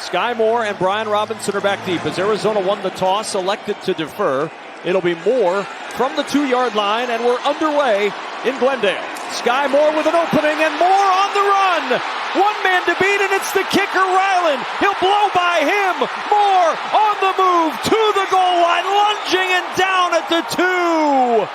Sky Moore and Brian Robinson are back deep as Arizona won the toss, elected to defer. It'll be Moore from the 2-yard line, and we're underway in Glendale. Sky Moore with an opening, and Moore on the run. One man to beat, and it's the kicker, Ryland. He'll blow by him. Moore on the move to the goal line, lunging and down at the 2.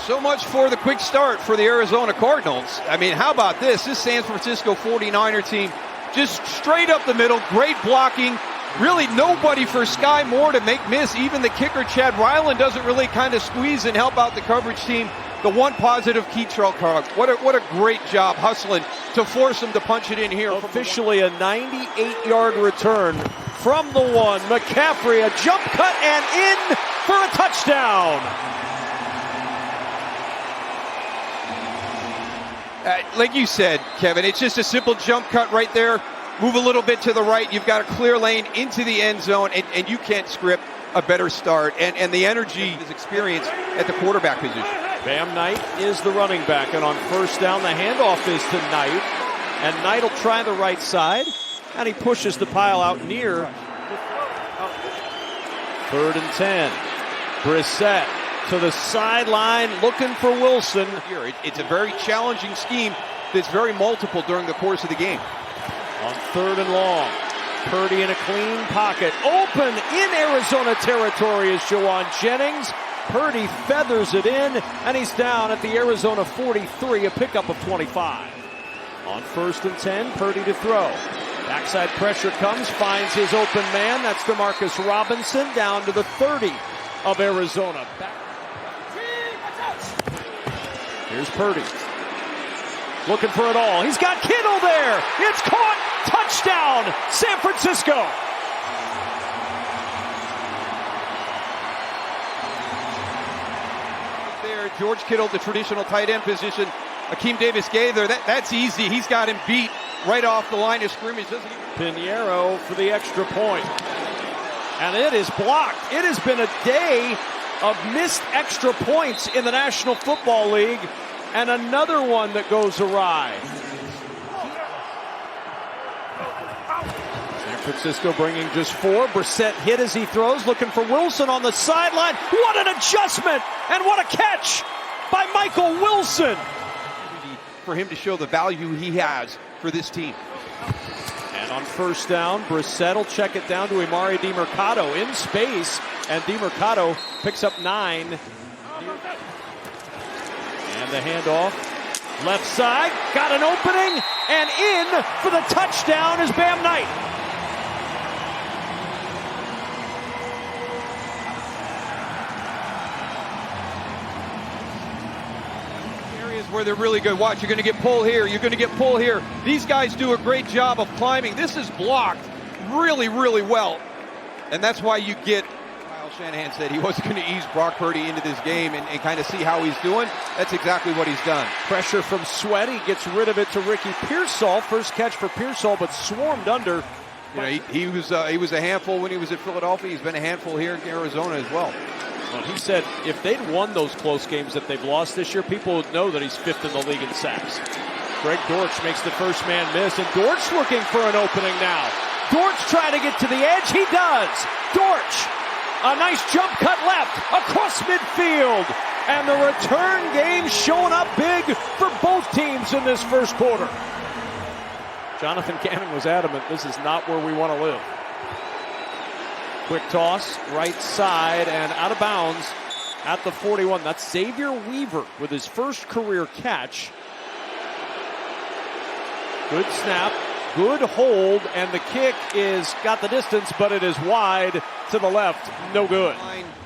So much for the quick start for the Arizona Cardinals. I mean, how about this? This San Francisco 49er team just straight up the middle, great blocking. Really nobody for Sky Moore to make miss. Even the kicker, Chad Ryland, doesn't really kind of squeeze and help out the coverage team. The one positive, Keitrell Carr. What a great job hustling to force him to punch it in here. Officially a 98-yard return from the 1. McCaffrey, a jump cut and in for a touchdown. Like you said, Kevin, it's just a simple jump cut right there. Move a little bit to the right. You've got a clear lane into the end zone, and you can't script a better start. And the energy, his experience at the quarterback position. Bam Knight is the running back, and on first down, the handoff is to Knight. And Knight will try the right side, and he pushes the pile out near. 3rd and 10. Brissett to the sideline, looking for Wilson. It's a very challenging scheme that's very multiple during the course of the game. On 3rd and long, Purdy in a clean pocket. Open in Arizona territory is Jawan Jennings. Purdy feathers it in, and he's down at the Arizona 43, a pickup of 25. On 1st and 10, Purdy to throw. Backside pressure comes, finds his open man. That's DeMarcus Robinson down to the 30 of Arizona. Here's Purdy. Looking for it all. He's got Kittle there. It's caught. Touchdown, San Francisco. There, George Kittle, the traditional tight end position. Akeem Davis-Gaither, that's easy. He's got him beat right off the line of scrimmage. Pinheiro for the extra point. And it is blocked. It has been a day of missed extra points in the National Football League, and another one that goes awry. San Francisco bringing just 4. Brissett hit as he throws, looking for Wilson on the sideline. What an adjustment, and what a catch by Michael Wilson. For him to show the value he has for this team. And on first down, Brissett will check it down to Emari DeMercado in space, and DeMercado picks up 9. And the handoff, left side, got an opening, and in for the touchdown is Bam Knight. Areas where they're really good. Watch, you're going to get pull here, you're going to get pull here. These guys do a great job of climbing. This is blocked really, really well. And that's why you get, Shanahan said he wasn't going to ease Brock Purdy into this game and kind of see how he's doing. That's exactly what he's done. Pressure from Sweat. He gets rid of it to Ricky Pearsall. First catch for Pearsall, but swarmed under. You know, he was a handful when he was at Philadelphia. He's been a handful here in Arizona as well. Well, he said if they'd won those close games that they've lost this year, people would know that he's 5th in the league in sacks. Greg Dortch makes the first man miss, and Dortch looking for an opening now. Dortch trying to get to the edge. He does. Dortch. A nice jump cut left across midfield. And the return game showing up big for both teams in this first quarter. Jonathan Cannon was adamant, this is not where we want to live. Quick toss, right side, and out of bounds at the 41. That's Xavier Weaver with his first career catch. Good snap. Good hold, and the kick is got the distance, but it is wide to the left. No good.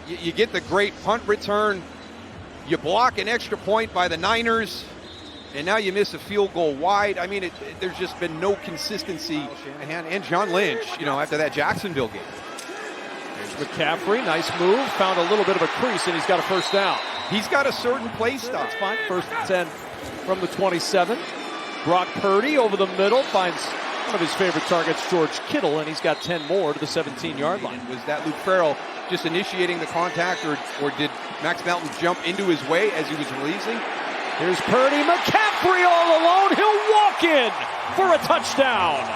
You get the great punt return. You block an extra point by the Niners, and now you miss a field goal wide. I mean, there's just been no consistency. Shanahan and John Lynch, after that Jacksonville game. There's McCaffrey, nice move. Found a little bit of a crease, and he's got a first down. He's got a certain play style. That's fine. 1st and 10 from the 27. Brock Purdy over the middle finds one of his favorite targets, George Kittle, and he's got 10 more to the 17-yard line. Was that Luke Farrell just initiating the contact, or did Max Melton jump into his way as he was releasing? Here's Purdy, McCaffrey all alone. He'll walk in for a touchdown.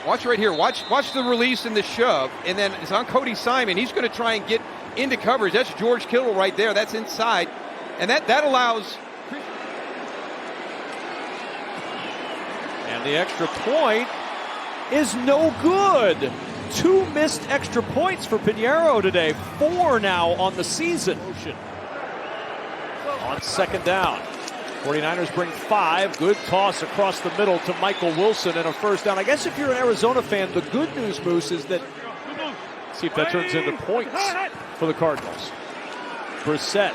Watch right here. Watch the release and the shove, and then it's on Cody Simon. He's going to try and get into coverage. That's George Kittle right there. That's inside, and that allows. And the extra point is no good. 2 missed extra points for Pinheiro today. 4 now on the season. On second down. 49ers bring 5. Good toss across the middle to Michael Wilson and a first down. I guess if you're an Arizona fan, the good news, Moose, is that, see if that turns into points for the Cardinals. Brissett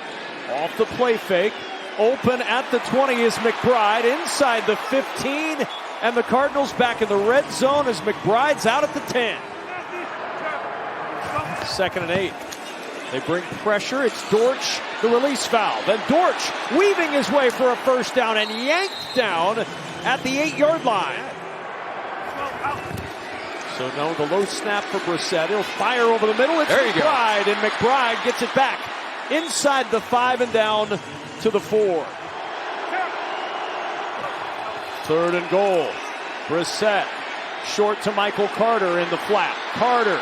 off the play fake. Open at the 20 is McBride inside the 15. And the Cardinals back in the red zone as McBride's out at the 10. 2nd and 8. They bring pressure. It's Dortch, the release foul. Then Dortch weaving his way for a first down and yanked down at the 8-yard line. So no, the low snap for Brissett. He'll fire over the middle. It's McBride, and McBride gets it back inside the 5 and down to the 4. 3rd and goal. Brissett short to Michael Carter in the flat. Carter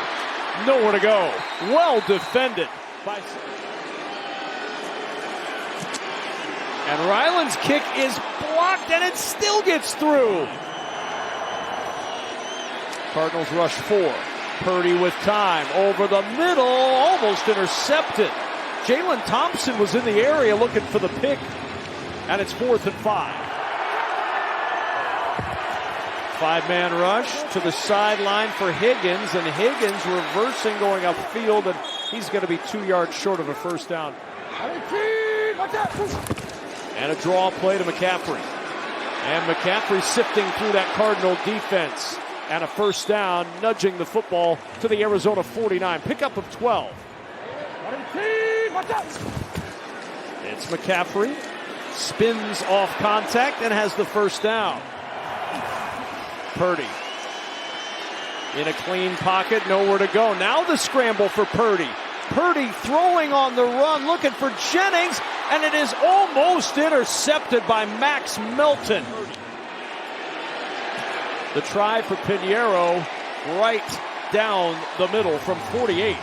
nowhere to go. Well defended by. And Ryland's kick is blocked and it still gets through. Cardinals rush 4. Purdy with time over the middle, almost intercepted. Jalen Thompson was in the area looking for the pick, and it's 4th and 5. 5-man rush to the sideline for Higgins, and Higgins reversing going upfield, and he's going to be 2 yards short of a first down. And a draw play to McCaffrey. And McCaffrey sifting through that Cardinal defense. And a first down, nudging the football to the Arizona 49. Pickup of 12. It's McCaffrey. Spins off contact and has the first down. Purdy in a clean pocket, nowhere to go. Now the scramble for Purdy. Purdy throwing on the run, looking for Jennings, and it is almost intercepted by Max Melton. The try for Pinheiro right down the middle from 48.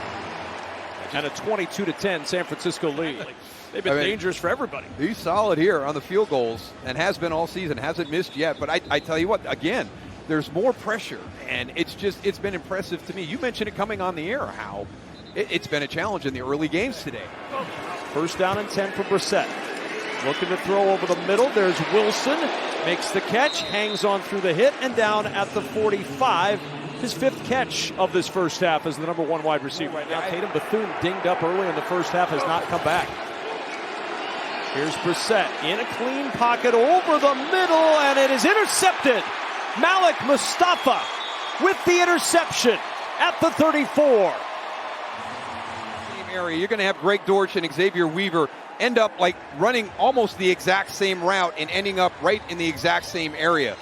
And a 22-10 San Francisco lead. They've been dangerous for everybody. He's solid here on the field goals and has been all season. Hasn't missed yet. But I tell you what, again, there's more pressure, and it's been impressive to me. You mentioned it coming on the air, how it's been a challenge in the early games today. First down and 10 for Brissett. Looking to throw over the middle. There's Wilson. Makes the catch, hangs on through the hit, and down at the 45. His 5th catch of this first half as the number 1 wide receiver. Right now, Tatum Bethune dinged up early in the first half, has not come back. Here's Brissett in a clean pocket over the middle, and it is intercepted. Malik Mustafa with the interception at the 34. Same area. You're going to have Greg Dortch and Xavier Weaver end up like running almost the exact same route and ending up right in the exact same area.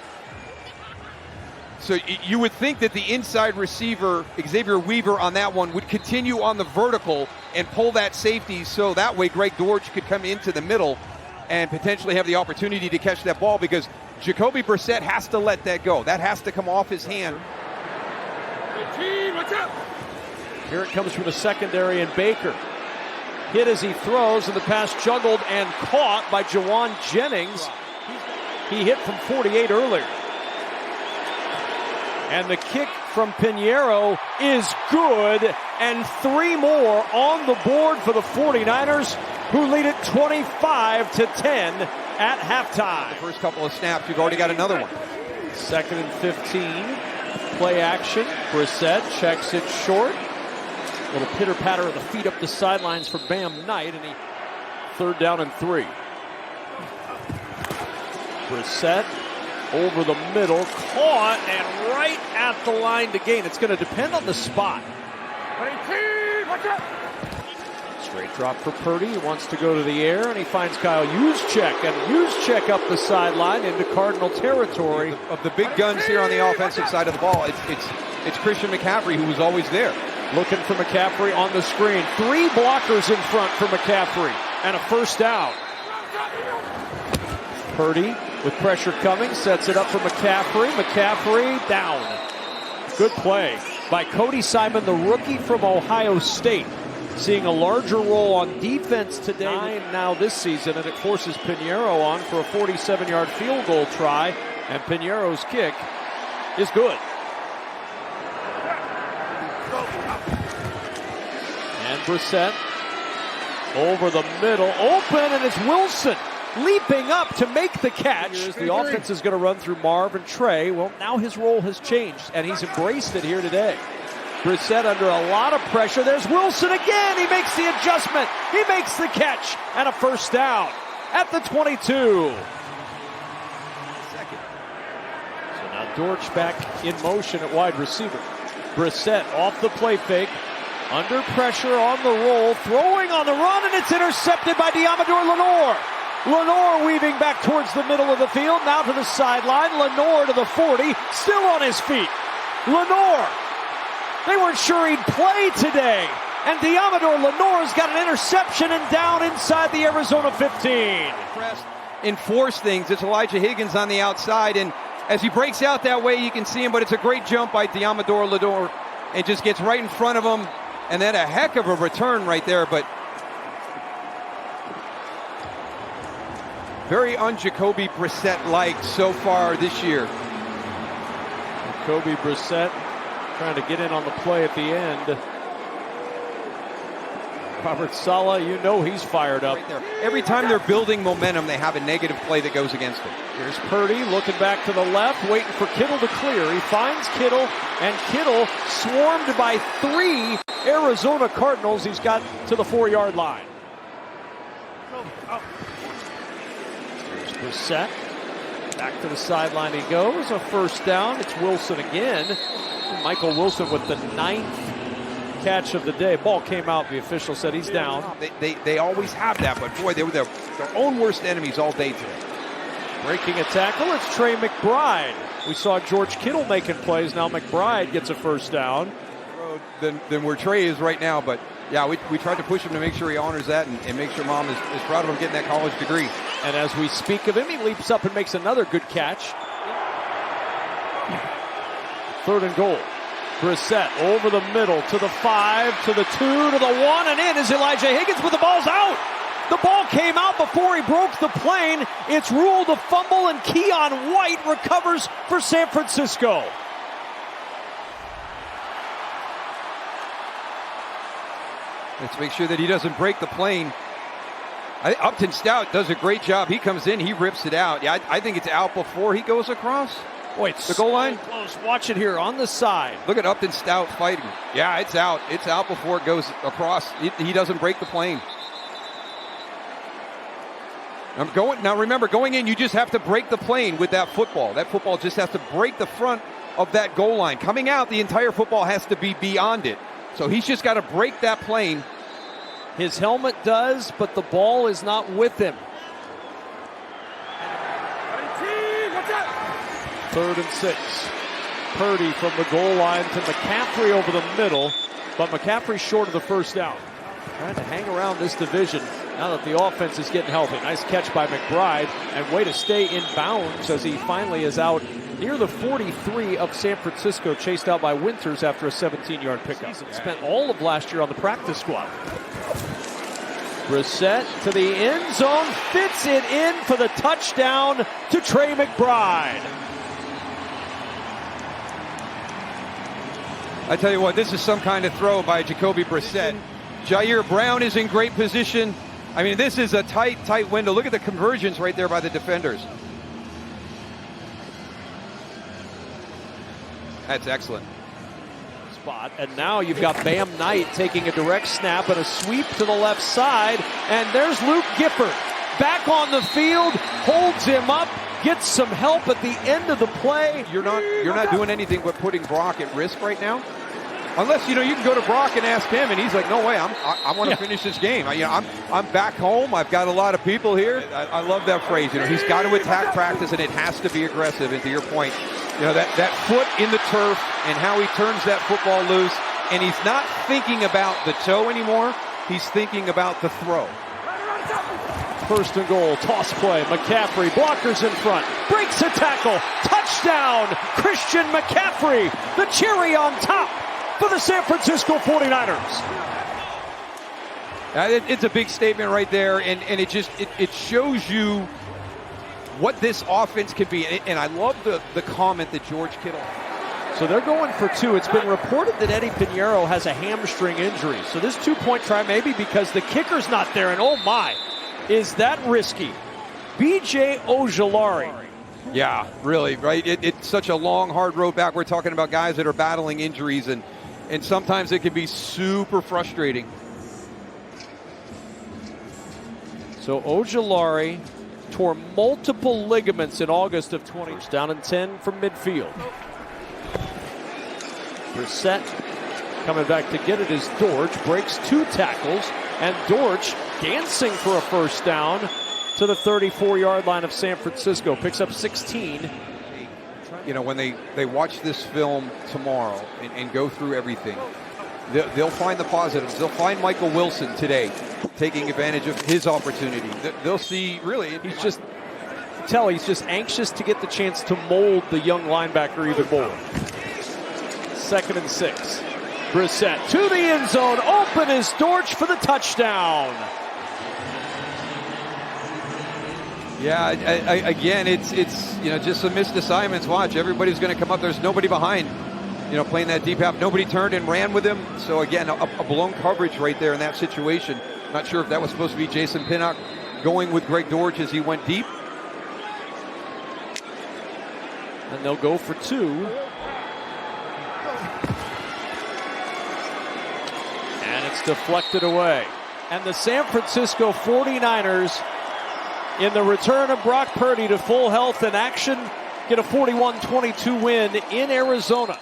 So you would think that the inside receiver, Xavier Weaver, on that one would continue on the vertical and pull that safety, so that way Greg Dortch could come into the middle and potentially have the opportunity to catch that ball, because Jacoby Brissett has to let that go. That has to come off his hand. Here it comes from the secondary, and Baker hit as he throws, and the pass juggled and caught by Jawan Jennings. He hit from 48 earlier. And the kick from Pinheiro is good, and 3 more on the board for the 49ers, who lead it 25-10 at halftime. The first couple of snaps, you've already got another one. 2nd and 15, play action. Brissett checks it short. A little pitter-patter of the feet up the sidelines for Bam Knight, and 3rd down and 3. Brissett over the middle, caught, and right at the line to gain. It's going to depend on the spot. Straight drop for Purdy. He wants to go to the air, and he finds Kyle Juszczyk, and Juszczyk up the sideline into Cardinal territory. Of the big guns here on the offensive side of the ball, it's Christian McCaffrey, who was always there. Looking for McCaffrey on the screen. 3 blockers in front for McCaffrey, and a first down. Purdy with pressure coming, sets it up for McCaffrey. McCaffrey down. Good play by Cody Simon, the rookie from Ohio State. Seeing a larger role on defense today now this season, and it forces Pinheiro on for a 47-yard field goal try, and Pinheiro's kick is good. And Brissett over the middle, open, and it's Wilson leaping up to make the catch. The offense is going to run through Marv and Trey. Well, now his role has changed, and he's embraced it here today. Brissett under a lot of pressure. There's Wilson again. He makes the adjustment. He makes the catch, and a first down at the 22. So now Dortch back in motion at wide receiver. Brissett off the play fake. Under pressure on the roll, throwing on the run, and it's intercepted by Diamador Lenoir. Lenoir weaving back towards the middle of the field, now to the sideline. Lenoir to the 40, still on his feet. Lenoir, they weren't sure he'd play today. And Diamador Lenoir's got an interception and down inside the Arizona 15. Enforce things. It's Elijah Higgins on the outside, and as he breaks out that way, you can see him, but it's a great jump by Diamador Lenoir. It just gets right in front of him. And then a heck of a return right there, but very un-Jacoby Brissett-like so far this year. Jacoby Brissett trying to get in on the play at the end. Robert Saleh, you know he's fired up. Right there. Every time they're building momentum, they have a negative play that goes against them. Here's Purdy looking back to the left, waiting for Kittle to clear. He finds Kittle, and Kittle swarmed by 3 Arizona Cardinals. He's got to the 4-yard line. Here's Brissett. Back to the sideline he goes. A first down. It's Wilson again. Michael Wilson with the 9th catch of the day. Ball came out. The official said he's down. They always have that, but boy, they were their own worst enemies all day today. Breaking a tackle, it's Trey McBride. We saw George Kittle making plays. Now McBride gets a first down. Than where Trey is right now, but yeah, we tried to push him to make sure he honors that and make sure Mom is proud of him getting that college degree. And as we speak of him, he leaps up and makes another good catch. 3rd and goal. Brissett over the middle to the 5, to the 2, to the 1, and in is Elijah Higgins, but the ball's out. The ball came out before he broke the plane. It's ruled a fumble, and Keon White recovers for San Francisco. Let's make sure that he doesn't break the plane. Upton Stout does a great job. He comes in, he rips it out. Yeah, I think it's out before he goes across. Wait, the goal line? Close. Watch it here on the side. Look at Upton Stout fighting. Yeah, it's out. It's out before it goes across. He doesn't break the plane. Now remember, going in, you just have to break the plane with that football. That football just has to break the front of that goal line. Coming out, the entire football has to be beyond it. So he's just got to break that plane. His helmet does, but the ball is not with him. 3rd and 6. Purdy from the goal line to McCaffrey over the middle, but McCaffrey short of the first down. Trying to hang around this division now that the offense is getting healthy. Nice catch by McBride, and way to stay in bounds as he finally is out near the 43 of San Francisco, chased out by Winters after a 17-yard pickup. Spent all of last year on the practice squad. Brissett to the end zone, fits it in for the touchdown to Trey McBride. I tell you what, this is some kind of throw by Jacoby Brissett. Jair Brown is in great position. I mean, this is a tight window. Look at the conversions right there by the defenders. That's excellent. Spot, and now you've got Bam Knight taking a direct snap and a sweep to the left side, and there's Luke Gifford back on the field, holds him up, gets some help at the end of the play. You're not doing anything but putting Brock at risk right now. Unless, you can go to Brock and ask him, and he's like, no way, I want to finish this game. I'm back home. I've got a lot of people here. I love that phrase. He's got to attack practice, and it has to be aggressive. And to your point, that foot in the turf and how he turns that football loose, and he's not thinking about the toe anymore. He's thinking about the throw. First and goal, toss play, McCaffrey, blockers in front, breaks a tackle, touchdown, Christian McCaffrey, the cherry on top for the San Francisco 49ers. It's a big statement right there, and it shows you what this offense could be. And I love the comment that George Kittle. So they're going for two. It's been reported that Eddie Pinheiro has a hamstring injury. So this two-point try maybe because the kicker's not there, and oh my, is that risky. B.J. Ojulari. Yeah, really, right? It's such a long, hard road back. We're talking about guys that are battling injuries, and sometimes it can be super frustrating. So Ojulari tore multiple ligaments in August of 20. Down and 10 from midfield. Brissett coming back to get it as Dortch breaks two tackles, and Dortch dancing for a first down to the 34-yard line of San Francisco. Picks up 16. You know, when they watch this film tomorrow and go through everything, they'll find the positives. They'll find Michael Wilson today taking advantage of his opportunity. They'll see, really, he's just anxious to get the chance to mold the young linebacker even more. 2nd and 6. Brissett to the end zone. Open is Dortch for the touchdown. Yeah, again, it's just some missed assignments. Watch, everybody's going to come up. There's nobody behind, playing that deep half. Nobody turned and ran with him. So again, a blown coverage right there in that situation. Not sure if that was supposed to be Jason Pinnock going with Greg Dortch as he went deep. And they'll go for two. And it's deflected away. And the San Francisco 49ers, in the return of Brock Purdy to full health and action, get a 41-22 win in Arizona.